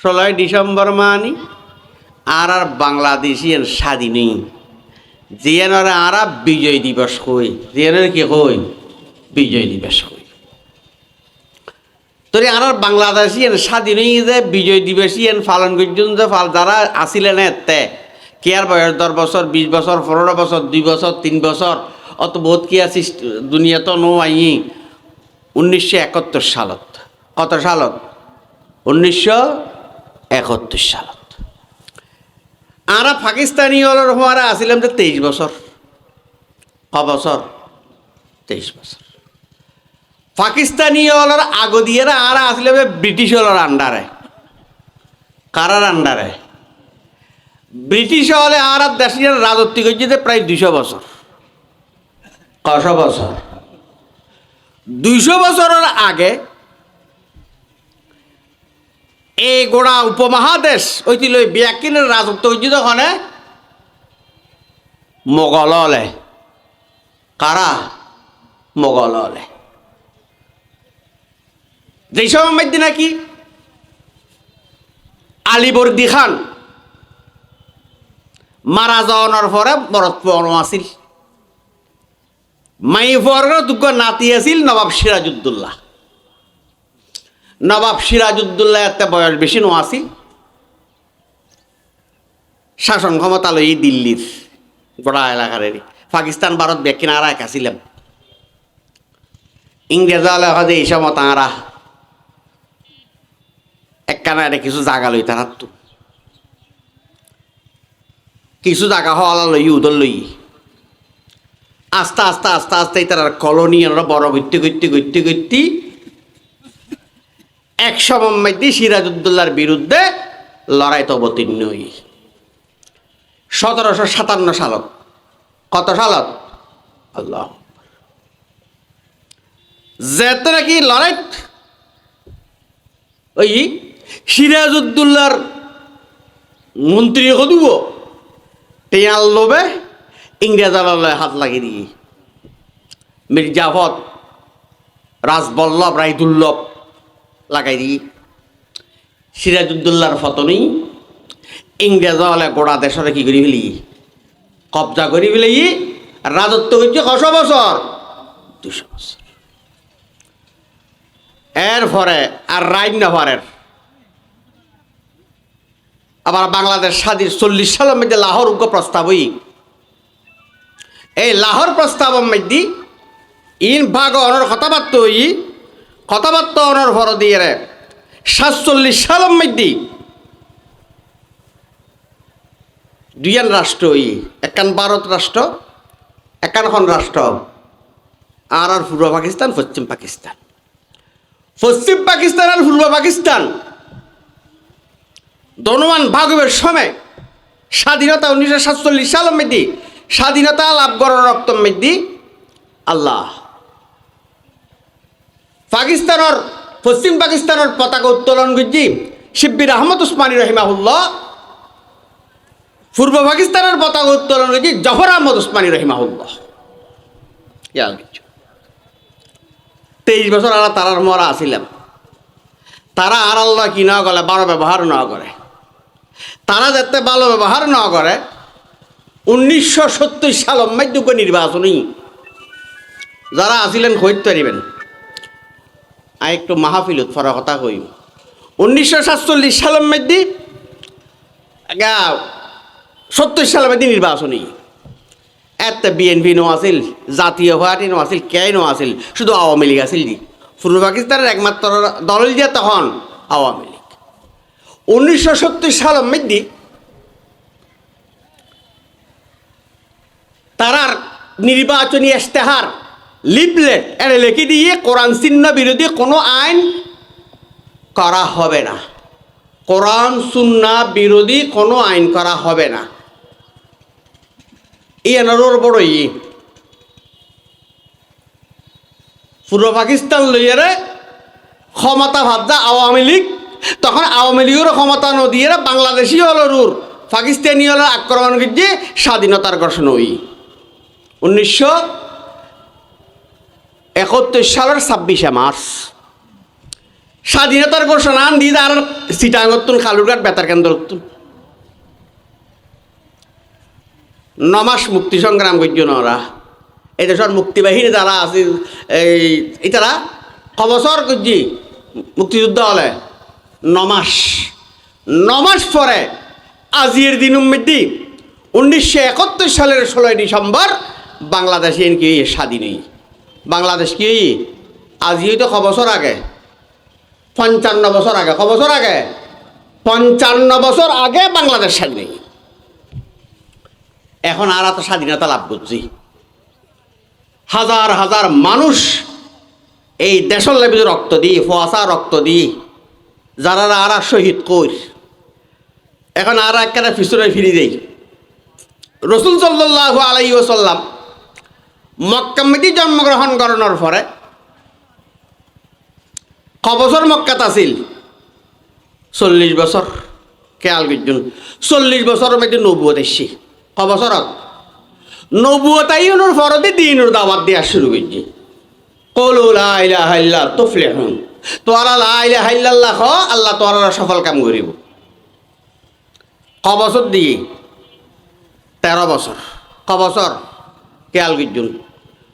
16 December মানি আর বাংলাদেশিয়ান স্বাধীনই জিয়ানর আর বিজয় দিবস কই জিয়ানের কি কই বিজয় দিবস কই তোরে আর বাংলাদেশিয়ান স্বাধীনই যে বিজয় দিবসিয়ান পালন করছেন যে ফাল যারা আসিলেন এতে কে আর বয়স 10 বছর 20 বছর 15 বছর 2 বছর 3 বছর অত বহুত কি আছিস দুনিয়া তো নো আই 1971 সালত কত সালত 1971 সালত আরা পাকিস্তানি হলর হওয়ারা আসিলাম যে 23 বছর ক বছর 23 বছর পাকিস্তানি হলর আগদিয়েরা আরা আসিলাম ব্রিটিশ হলর আন্ডারে কারার আন্ডারে ব্রিটিশ হলে আর দেশের রাজত্ব করছে প্রায় 200 বছর কশ বছর 200 বছরের আগে এই গোড়া উপমহাদেশ ওইটিল ব্যাকিনের রাজত্ব হয়েছে তখন মোগল হলে কারা মোগল হলে যেই সময় মধ্যে নাকি আলিবর্দী খান মারা যাওয়ার পরে মরত পাওয়ানো আছিল মাই ফরগর দুঃখ নাতি আছিল নবাব সিরাজউদ্দৌলা নবাব সিরাজউদ্দৌলা এত বয়স বেশি নো আছিল শাসন ক্ষমতা লই দিল্লির গোড়া এলাকার পাকিস্তান ভারত ব্যাকিন আর এক আসিলাম ইংরেজ হলে এই সময় তাঁরা একখানা কিছু জায়গা লই তারা তো কিছু জায়গা হওয়া লই উদল লই আস্তে আস্তে আস্তে আস্তে তার কলোনি বড় করতে করতে করতে করতে এক সময় মধ্যে সিরাজউদ্দৌলার বিরুদ্ধে লড়াইতে অবতীর্ণ হই 1757 সালত কত সালত আল্লাহ যেত নাকি লড়াই ওই সিরাজউদ্দৌলার মন্ত্রী দিব টেয়াল লোবে ইংরেজ হাত লাগিয়ে দিয়ে মির্জাফর রাজবল্লভ রায়দুল্লভ লাগাই দিয়ে সিরাজউদ্দৌলার ফতনেই ইংরেজ হলে গোড়া দেশরে কি করি ফেলি কবজা করি ফেলি রাজত্ব হচ্ছে কত বছর 200 বছর এরপরে আর রাইনাফারের আবার বাংলাদেশ স্বাধীন 40 সালের মধ্যে লাহোর উগ্র প্রস্তাব হই এই লাহোর প্রস্তাবের মধ্যে ইন ভাগ অনর কথাবার্তা অনর ভর দিয়ে 47 সালের মধ্যে দুইয়ান রাষ্ট্র একান ভারত রাষ্ট্র একানখন রাষ্ট্র আর পূর্ব পাকিস্তান পশ্চিম পাকিস্তান আর পূর্ব পাকিস্তান দনমান ভাগবের সময় স্বাধীনতা 1947 সালের মধ্যে স্বাধীনতা লাভ করার রক্তম মধ্যে আল্লাহ পাকিস্তানের পশ্চিম পাকিস্তানের পতাকা উত্তোলন করছি শিব্বির আহমদ উসমানী রহিমাহুল্লাহ পূর্ব পাকিস্তানের পতাকা উত্তোলন করছি জফর আহমদ উসমানী রহিমাহুল্লাহ 23 বছর আর তারার মরা আসিলাম তারা আর আল্লাহ কি না করে ভালো ব্যবহার না করে তারা যাতে ভালো ব্যবহার না করে 1970 সালের মধ্যে নির্বাচনই যারা আসিলেন হইতে পারিবেন আর একটু মাহফিলত ফরা কথা কই 1947 সালের মধ্যে 70 সালের মধ্যে নির্বাচনই এত বিএনপি নো আসিল জাতীয় পার্টি নো আসিল কে নো আসিল শুধু আওয়ামী লীগ আসিল পূর্ব পাকিস্তানের একমাত্র দল যে তখন আওয়ামী লীগ 1970 সালের মধ্যে তারার নির্বাচনী ইশতেহার লিফলেট এর লিখে দিয়ে কোরআন চিহ্ন বিরোধী কোনো আইন করা হবে না কোরআন সুন্নাহ বিরোধী কোনো আইন করা হবে না এনার বড়ই পূর্ব পাকিস্তান লইয়ারে ক্ষমতা ভাবজা আওয়ামী লীগ তখন আওয়ামী লীগের ক্ষমতা নদীয়ে বাংলাদেশি হলরুর পাকিস্তানি হল আক্রমণ করছে স্বাধীনতার ঘোষণা 1971 সালের 26 মার্চ স্বাধীনতার ঘোষণা আন দিয়ে আর সিটাঙ্গতুন খালুরঘাট বেতার কেন্দ্র 9 মাস মুক্তি সংগ্রাম করছেন ওরা। এই দেশের মুক্তিবাহিনী যারা আছে এই তারা কবছর করছি মুক্তিযুদ্ধ হলে 9 মাস পরে আজির দিন মধ্যে 1971 সালের 16 ডিসেম্বর বাংলাদেশে কি স্বাধীন। বাংলাদেশ কি আজি তো কবছর আগে 55 বছর আগে, কবছর আগে 55 বছর আগে বাংলাদেশ স্বাধীন। এখন আর এত স্বাধীনতা লাভ করছি, হাজার হাজার মানুষ এই দেশের লেবিজ রক্ত দিয়ে, ফোয়াশা রক্ত দিয়ে যারা আর শহীদ কর, এখন আর একটা পিছনে ফিরে দেই। রসুল সাল্লাল্লাহু আলাইহি ওয়াসাল্লাম মক্কা মধ্যে জন্মগ্রহণ করানোর পরে কবছর মক্কাত আছিল 40 বছর। খেয়াল করছেন 40 বছরের মধ্যে নবুয়ত এসছি। কবছরত নবুয়ত আইনোর ফরতে দিনের দাওয়াত দেওয়া শুরু করছি। কলু লা ইলাহা ইল্লাল্লাহ তুফলিহুন, তোরা লা ইলাহা ইল্লাল্লাহ খ, আল্লাহ তোরা সফল কাম করিব। কবছর দিয়ে 13 বছর। কবছর খেয়াল করছেন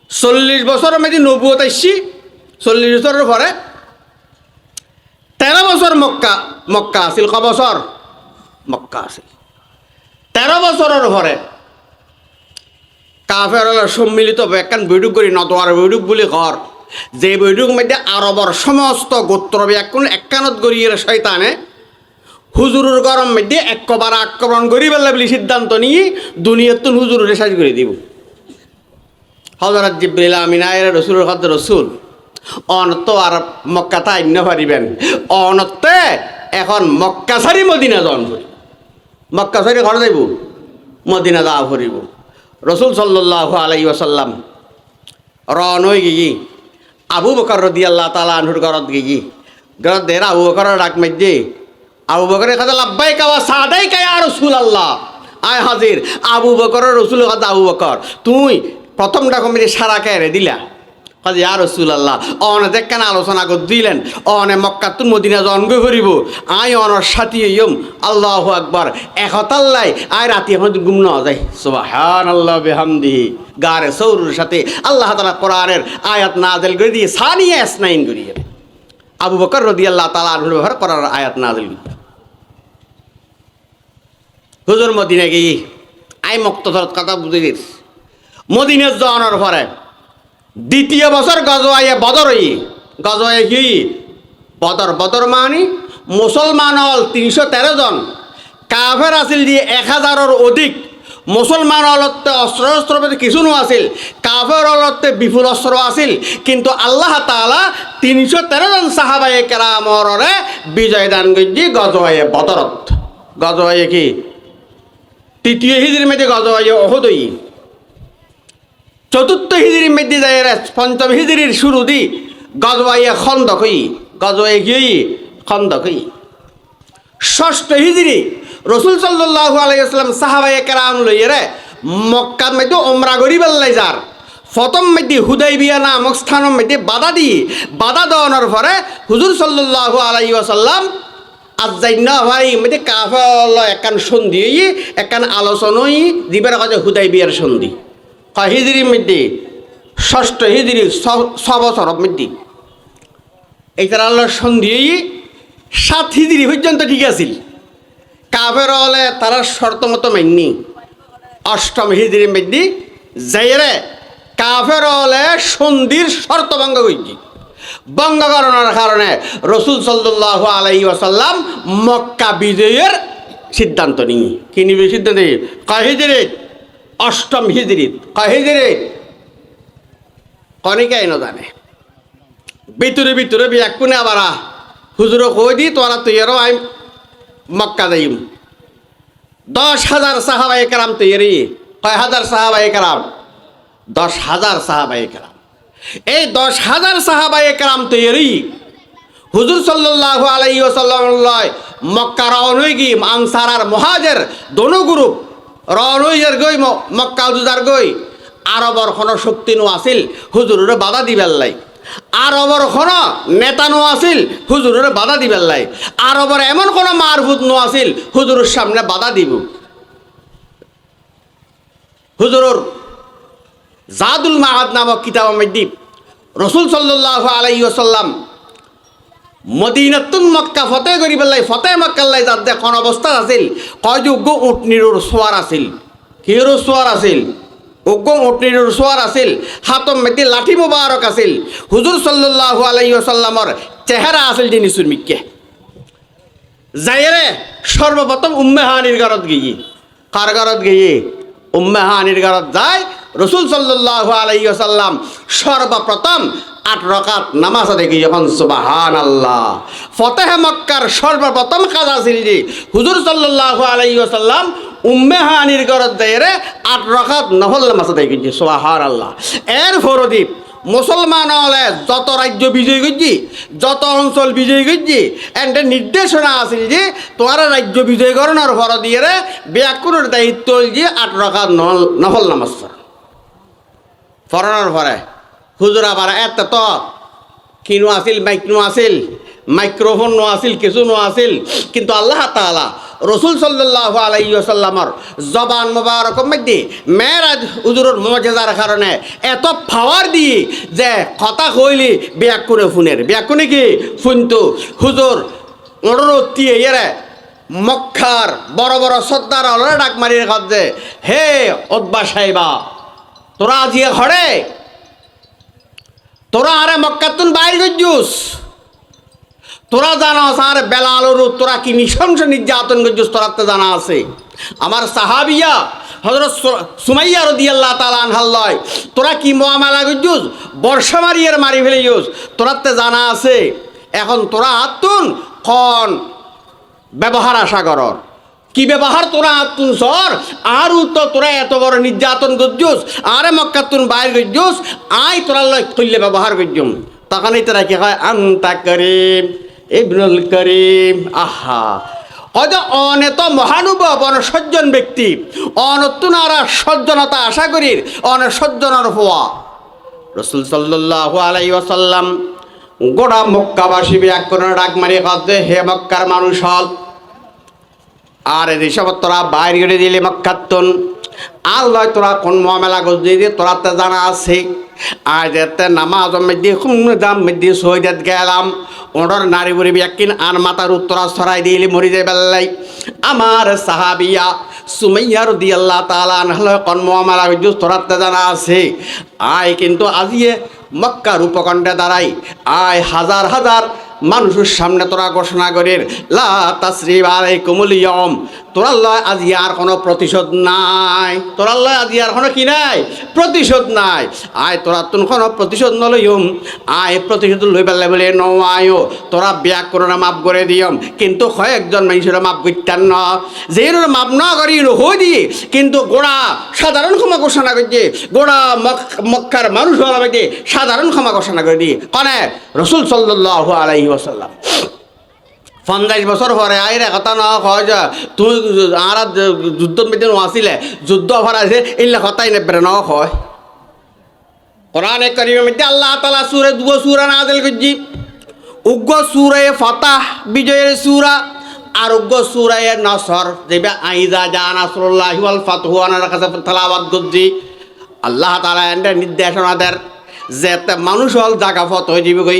40 বছরের মধ্যে নবুয়ত এসছি। 40 বছরের পরে 13 বছর মক্কা আছিল। কবছর মক্কা আছিল। 13 বছরের পরে কাফের সম্মিলিত একখান বৈঠক করি, নতোয়ার বৈঠক বলি ঘর, যে বৈঠক মধ্যে আরবর সমস্ত গোত্র ব্যাকুল একখানত গড়িয়ে শয়তানে হুজুরের গরম মধ্যে একবার আক্রমণ করি বেলা বলে সিদ্ধান্ত নিয়ে দুনিয়াতুন হুজুরের শেষ করে দিব। হযরত জিবরিল আমিন আয়ের রসুলের হদ রসুল অনত আর মক্কা তাই না পারিবেন, অনতে এখন মক্কা সারি মদিনা যান করি, মক্কা সারি ঘর যাইব, মদিনা যাওয়া ফুরিব। রসুল সাল্লাল্লাহু আলাইহি ওয়াসাল্লাম রন হয়ে গিয়ে আবু বকর রাদিয়াল্লাহু তাআলা আনহুর ঘরত গিয়ে ঘরত দের আবু বকরের ডাক মাইজে আবু বকরের কথা লাব্বাইকা ওয়া সাদাইকা ইয়া রাসূলুল্লাহ, আয় হাজির। আবু বকরের রসুলের কথা, আবু বকর তুই প্রথম ডাক মেরে সারা কেড়ে দিলা, কাজে ইয়া রাসূলুল্লাহ অনে দেখেন আলোচনা করে দিলেন, অনে মক্কা তুন মদিনা জন্ম করিব, আয় অনর সাথী হইম। আল্লাহু আকবার, একতাল্লাই আয় রাতি এখন ঘুম না যায়। সুবহানাল্লাহ বিহামদিহি, গারে সৌরের সাথে আল্লাহ তাআলা কোরআনের আয়াত নাযিল করে দিয়ে সানিয়া ইসনাইন করিয়ে আবু বকর রাদিয়াল্লাহু তাআলা আনহুর ব্যাপারে কোরআনের আয়াত নাযিল করে হুজুর মদিনা গিয়ে আই মুক্তসরত কথা বুঝে দিস। মদিনা যাওয়ার পরে দ্বিতীয় বছর গজওয়ায়ে বদর হই, গজওয়ায়ে কি বদর, বদর মানে মুসলমান হল 313 জন, কাফের আছিল দিয়ে 1000-এর অধিক। মুসলমান হলতে অস্ত্র কিছু নো আছিল, কাফের হলতে বিপুল অস্ত্র আছিল, কিন্তু আল্লাহ তাআলা 313 জন সাহাবায়ে কেরামরে বিজয় দান করছি গজওয়ায়ে বদরত। গজওয়ায়ে কি 3য় হিজরির মধ্যে গজওয়ায়ে উহুদ হই, 4র্থ হিজরির মধ্যে যায় 5ম হিজরির শুরু দি গজওয়ায়ে খন্দক হই, গজওয়ায়ে কি খন্দক হই। 6ষ্ঠ হিজরি রসুল সাল্লাল্লাহু আলাইহি ওয়াসাল্লাম সাহাবায়ে কেরাম লইয়ে মক্কার মধ্যে উমরা করিবার লাই যার প্রথম মধ্যে হুদাইবিয়া নামক স্থানের মধ্যে বাধা দেওয়ানোর পরে হুজুর সাল্লাল্লাহু আলাইহি ওয়াসাল্লাম আজাইনা ভাই মধ্যে কাফের একখান সন্ধি একখান আলোচনাই দিবার কাছে হুদাইবিয়ার সন্ধি হিজরির মধ্যে 6ষ্ঠ হিজরি 6 বছরের মধ্যে এই তার আল্লাহর সন্ধি 7 হিজরি পর্যন্ত ঠিক আছিল। কাফের হলে তারা শর্ত মতো মাননি। 8ম হিজরির মধ্যে যাইরে কাফের হলে সন্ধির শর্ত ভঙ্গ হয়েছে। ভঙ্গ করানোর কারণে রসুল সাল্লাল্লাহু আলাইহি ওয়াসাল্লাম মক্কা বিজয়ের সিদ্ধান্ত নিয়ে কি নিবে সিদ্ধান্ত কয় হিজরি 8ম হিজরি কয় হিজরি কনিকাই না জানে ভিতরে ভিতরে এক কোণে আবার হুজুর কই দি তোরা তৈয়ারও আই মক্কা যাইম। 10,000 সাহাবায়ে কেরাম তৈরি, কয় হাজার সাহাবায়ে কেরাম 10,000 সাহাবায়ে কেরাম। এই 10,000 সাহাবায়ে কেরাম তৈরি হুজুর সাল্লাল্লাহু আলাইহি ওয়াসাল্লাম মক্কা রওনা হয়ে গিয়ে আনসার আর মুহাজির দোনো গ্রুপ রওনা হয়ে গই মক্কা দুজার গই। আরবর কোনো শক্তি নো আছিল হুজুরের বাধা দিবার লাই। আরবর কোনো নেতা নো আছিল হুজুরের বাধা দিবার লাই, আরবর এমন কোনো মারফুত নো আছিল হুজুরের সামনে বাধা দিব। হুজুরর জাদুল মাআদ নামক কিতাব মধ্যে রসুল সাল্লাল্লাহু আলাইহি ওয়াসাল্লাম মদিনাতুন মক্কা ফতেহ করি পেলাই, ফতেহ মক্কাল্লাই যাতে কোন অবস্থা আছিল, কয় যে উগ্র উটনির সোয়ার আছিল। কির সোয়ার আছিল? উগ্র উটনির সোয়ার আছিল, হাতম মধ্যে লাঠি মুবারক আছিল। হুজুর সাল্লাল্লাহু আলাইহি ওয়াসাল্লামর চেহারা আছিল জিনিসুর মিক্কে যাইরে সর্বপ্রথম উম্মে হানির ঘরত গিয়ে, কার ঘরত গিয়ে? উম্মে হানির ঘরত যায় রসুল সাল্লাল্লাহু আলাইহি ওয়াসাল্লাম সর্বপ্রথম 8 রাকাত নামাজ আদায় করি। যখন সুবহানাল্লাহ, ফতেহ মক্কার সর্বপ্রথম কাজ আছিল যে হুজুর সাল্লাল্লাহু আলাইহি ওয়াসাল্লাম উম্মে হানির ঘরত যাইরে 8 রাকাত নফল নামাজ আদায় করি। সুবহানাল্লাহ। এর ফরদীপ মুসলমান হলে যত রাজ্য বিজয় করছি, যত অঞ্চল বিজয় করছি, এন্ড নির্দেশনা আছিল যে তোমার রাজ্য বিজয় করানোর ফর দিয়ে ব্যাকুরের দায়িত্ব যে 8 রাকাত নফল নামাজ ফরানোর পরে হুজুর আবার এত তো কিনো আছিল, মাইক নো আছিল, মাইক্রোফোন নো আছিল, কিছু নো আছিল, কিন্তু আল্লাহ তাআলা রসুল সাল্লাল্লাহু আলাইহি ওয়াসাল্লামর জবান মুবারক মধ্যে মেরাজ হুজুরের মুজিজার কারণে এত পাওয়ার দিয়ে যে কথা কইলি ব্যাকুনে ফুনের, ব্যাকুনে কি ফুনতো হুজুর অনুরোধ এরে মক্কার বড় বড় সর্দার হলে ডাক মারিয়ে কাঁদছে, হে ওতবা সাহেবা, তোরা আজিয়ে ঘরে তোরা আরে মক্কাতুন বাইর গজ্জুস, তোরা জানাস আর বেলালুর তোরা কি নৃশংস নির্যাতন গজ্জুস, তোরা তো জানা আছে। আমার সাহাবিয়া হযরত সুমাইয়া রাদিয়াল্লাহু তাআলা আনহার লয় তোরা কি মুআমালা গজ্জুস, বর্ষা মারিয়ার মারি ফেলিউস, তোরা তো জানা আছে। এখন তোরা আতুন কোন ব্যবহার আশা করর, কি ব্যবহার তোরা আতুন সর আর তো তোরা এত বড় নির্যাতন গজ্জুস, আরে মক্কাতুন বাইর গজ্জুস, আই তোরা লয় কইলে ব্যবহার গজ্জুম। তখনই তোরা কি হয়, আনতা করিম ইবনুল করিম। আহা, অজ অনেত মহানুভব অনসজ্জন ব্যক্তি, অনতুনারা সজ্জনতা আশা করির অনসজ্জনার হওয়া। রসুল সাল্লাল্লাহু আলাইহি ওয়াসাল্লাম গোড়া মক্কাবাসী ব্যাকরণ ডাক মারিয়ে কাঁদছে, হে মক্কার মানুষ হল, আর এসব তোরা বাইরে গড়ে দিলে মক্কাতুন আল্লাহ তোরা কোন মামলা গজ দিয়ে তোরা তো জানা আছে। আজ এতে নামাজ মধ্যে দাম মধ্যে শহীদ গেলাম, ওনার নারী বুড়ি ব্যাকিন আর মাথার উত্তরা ছড়াই দিলে মরি যায় বেল্লাই। আমার সাহাবিয়া সুমাইয়া রাদিয়াল্লাহু তাআলা আনহা কোন মামলা গজ তোরা তো জানা আছে। আয় কিন্তু আজিয়ে মক্কার উপকণ্ঠে দাঁড়াই, আয় হাজার হাজার মানুষের সামনে তোরা ঘোষণা করির লা তাসরিবা আলাইকুমুল ইয়াউম, তোরাল্লাহ আজি আর কোনো প্রতিশোধ নাই, তোরাল্লাহ আজি আর কোনো কি নাই, প্রতিশোধ নাই। আয় তোরা তুন কোনো প্রতিশোধ নলইম, আয় প্রতিশোধ লই পেলে বলে নয় তোরা ব্যাক করে না মাফ করে দিয়ম, কিন্তু কয়েকজন মানুষের মাফ করতেন না, যেন মাফ না করি হই দিয়ে কিন্তু গোড়া সাধারণ ক্ষমা ঘোষণা করছে, গোড়া মক্কার মানুষ হওয়ার মধ্যে সাধারণ ক্ষমা ঘোষণা করে দিয়ে কনে রসুল সাল্লাল্লাহু আলাইহি ওয়াসাল্লাম। 50 বছর পরে আইরে কথা না কয় যে তুই আর যুদ্ধ মেদিন আসিলে যুদ্ধ ভরাইছে এইলা কথাই নেবে না কয়। কোরআনে কারীমের মধ্যে আল্লাহ তাআলা সূরা দুটো সূরা নাযিল করছি, উগ্র সূরা ফাতাহ বিজয়ের সূরা আর উগ্র সূরা নসর, যেটা আইজা জা নাসরুল্লাহি ওয়াল ফাতহু আনার কাছে তেলাওয়াত করছি। আল্লাহ তাআলা এর নির্দেশনা দেন যে মানুষ হল জাগা ফত হয়ে যাবে গই,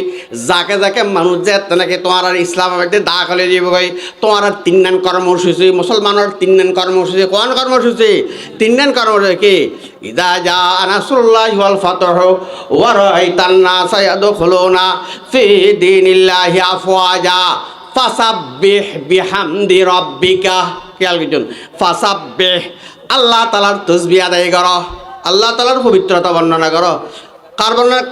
যাকে যাকে মানুষ যে নাকি তোমার আর ইসলামাবাদে দাগ হয়ে যাবে গই, তোমার আর 3 নান কর্মসূচি, মুসলমানের 3 নান কর্মসূচি, কোন কর্মসূচি? 3 নান কর্মসূচি কি? ইদা জা নাসরুল্লাহি ওয়াল ফাতহু ওয়া রাআইতান নাসা ইয়াদখুলুনা ফি দীনিল্লাহি আফওয়াজা ফাসাব্বিহ বিহামদি রাব্বিকা। খেয়াল করুন, ফাসাব্বিহ, আল্লাহ তাআলার তাসবিহ আদায় করো, আল্লাহ তাআলার পবিত্রতা বর্ণনা করো।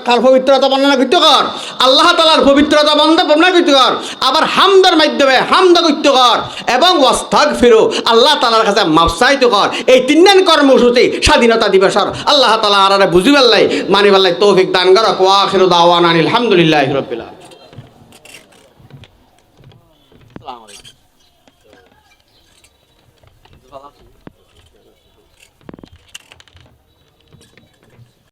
কার পবিত্রতা বর্ণনা করতে কর? আল্লাহ তাআলার পবিত্রতা বর্ণনা করতে কর, আবার হামদার মাধ্যমে হামদা করতে কর এবং ওয়াস্তাগফিরু, আল্লাহ তাআলার কাছে মাফ চাইতে কর। এই 3 দিন কর্মসূচি স্বাধীনতা দিবসর আল্লাহ তাআলা আরারে বুঝিবাল্লাই মানিবাল্লাই তৌফিক দান করো। ওয়া আখিরু দাওয়ানা আলহামদুলিল্লাহি রাব্বিল আলামিন।